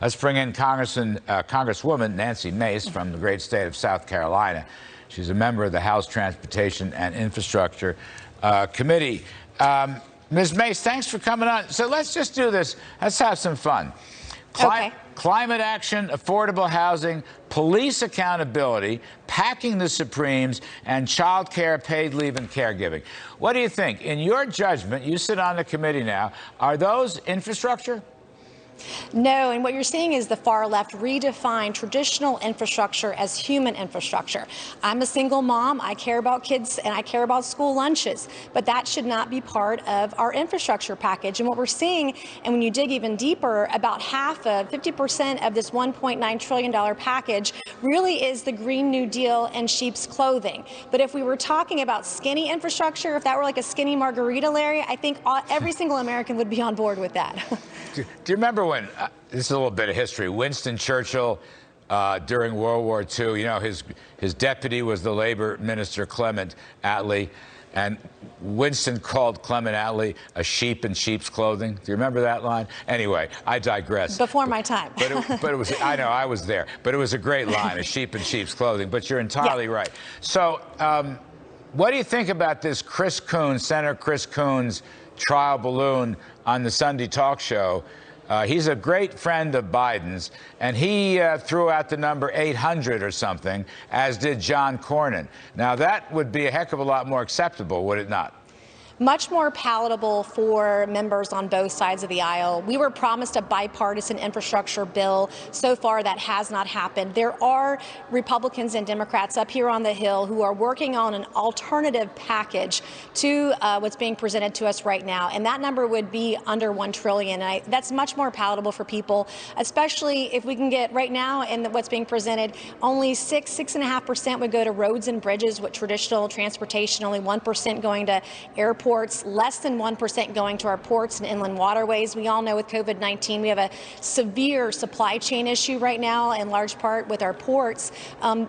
Let's bring in Congresswoman Nancy Mace from the great state of South Carolina. She's a member of the House Transportation and Infrastructure Committee. Ms. Mace, thanks for coming on. So let's just do this. Let's have some fun. Climate action, affordable housing, police accountability, packing the Supremes, and child care, paid leave, and caregiving. What do you think? In your judgment, you sit on the committee now, are those infrastructure? No, and what you're seeing is the far left redefine traditional infrastructure as human infrastructure. I'm a single mom. I care about kids and I care about school lunches, but that should not be part of our infrastructure package. And what we're seeing, and when you dig even deeper, about half of 50% of this $1.9 trillion package really is the Green New Deal and sheep's clothing. But if we were talking about skinny infrastructure, if that were like a skinny margarita, Larry, I think every single American would be on board with that. Do you remember when, this is a little bit of history, Winston Churchill during World War II, you know, his deputy was the labor minister, Clement Attlee, and Winston called Clement Attlee a sheep in sheep's clothing. Do you remember that line? Anyway, I digress. Before my time. But it was, I know, I was there, but it was a great line, a sheep in sheep's clothing, but you're entirely right. So what do you think about this Chris Coons, Senator Chris Coons, trial balloon on the Sunday talk show? He's a great friend of Biden's, and he threw out the number 800 or something, as did John Cornyn. Now, that would be a heck of a lot more acceptable, would it not? Much more palatable for members on both sides of the aisle. We were promised a bipartisan infrastructure bill. So far, that has not happened. There are Republicans and Democrats up here on the Hill who are working on an alternative package to what's being presented to us right now, and that number would be under $1 trillion. And that's much more palatable for people, especially if we can get right now in what's being presented, only 6.5% would go to roads and bridges with traditional transportation, only 1% going to airports, less than 1% going to our ports and inland waterways. We all know with COVID-19, we have a severe supply chain issue right now, in large part with our ports.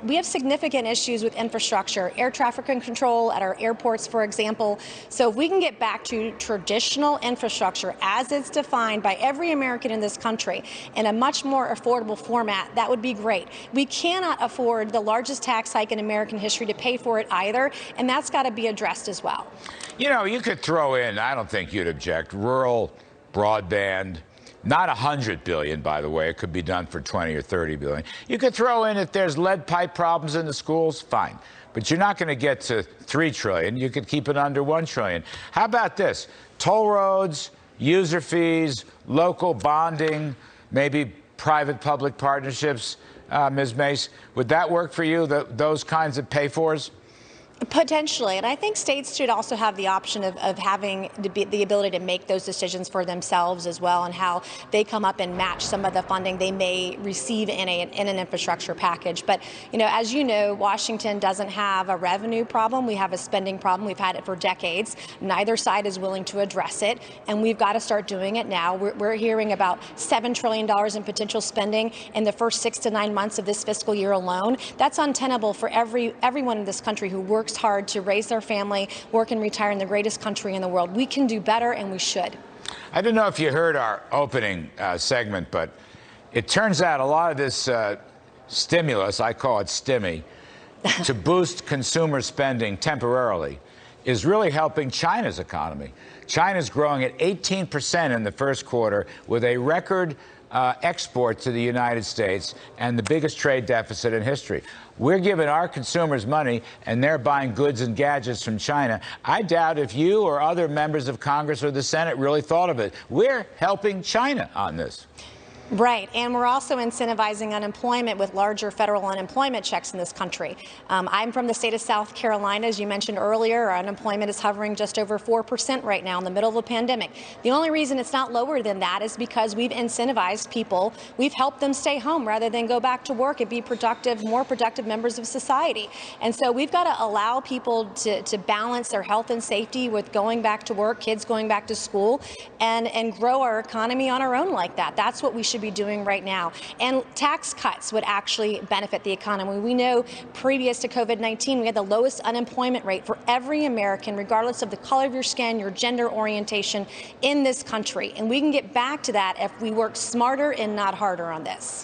We have significant issues with infrastructure, air traffic control at our airports, for example. So if we can get back to traditional infrastructure as it's defined by every American in this country in a much more affordable format, that would be great. We cannot afford the largest tax hike in American history to pay for it either, and that's got to be addressed as well. You know, you could throw in, I don't think you'd object, rural broadband, not $100 billion, by the way. It could be done for 20 or 30 billion. You could throw in if there's lead pipe problems in the schools, fine. But you're not going to get to $3 trillion. You could keep it under $1 trillion. How about this? Toll roads, user fees, local bonding, maybe private-public partnerships, Ms. Mace. Would that work for you, those kinds of pay-fors? Potentially, and I think states should also have the option of having the ability to make those decisions for themselves as well, and how they come up and match some of the funding they may receive in an infrastructure package. But, you know, as you know, Washington doesn't have a revenue problem. We have a spending problem. We've had it for decades. Neither side is willing to address it, and we've got to start doing it now. We're hearing about $7 trillion in potential spending in the first 6 to 9 months of this fiscal year alone. That's untenable for everyone in this country who works hard to raise their family, work and retire in the greatest country in the world. We can do better, and we should. I don't know if you heard our opening segment, but it turns out a lot of this stimulus, I call it stimmy, to boost consumer spending temporarily, is really helping China's economy. China's growing at 18% in the first quarter with a record export to the United States and the biggest trade deficit in history. We're giving our consumers money, and they're buying goods and gadgets from China. I doubt if you or other members of Congress or the Senate really thought of it. We're helping China on this. Right, and we're also incentivizing unemployment with larger federal unemployment checks in this country. I'm from the state of South Carolina, as you mentioned earlier. Our unemployment is hovering just over 4% right now in the middle of a pandemic. The only reason it's not lower than that is because we've incentivized people. We've helped them stay home rather than go back to work and be productive, more productive members of society. And so we've got to allow people to balance their health and safety with going back to work, kids going back to school, and grow our economy on our own like that. That's what we should should be doing right now. And tax cuts would actually benefit the economy. We know previous to COVID-19, we had the lowest unemployment rate for every American, regardless of the color of your skin, your gender orientation in this country. And we can get back to that if we work smarter and not harder on this.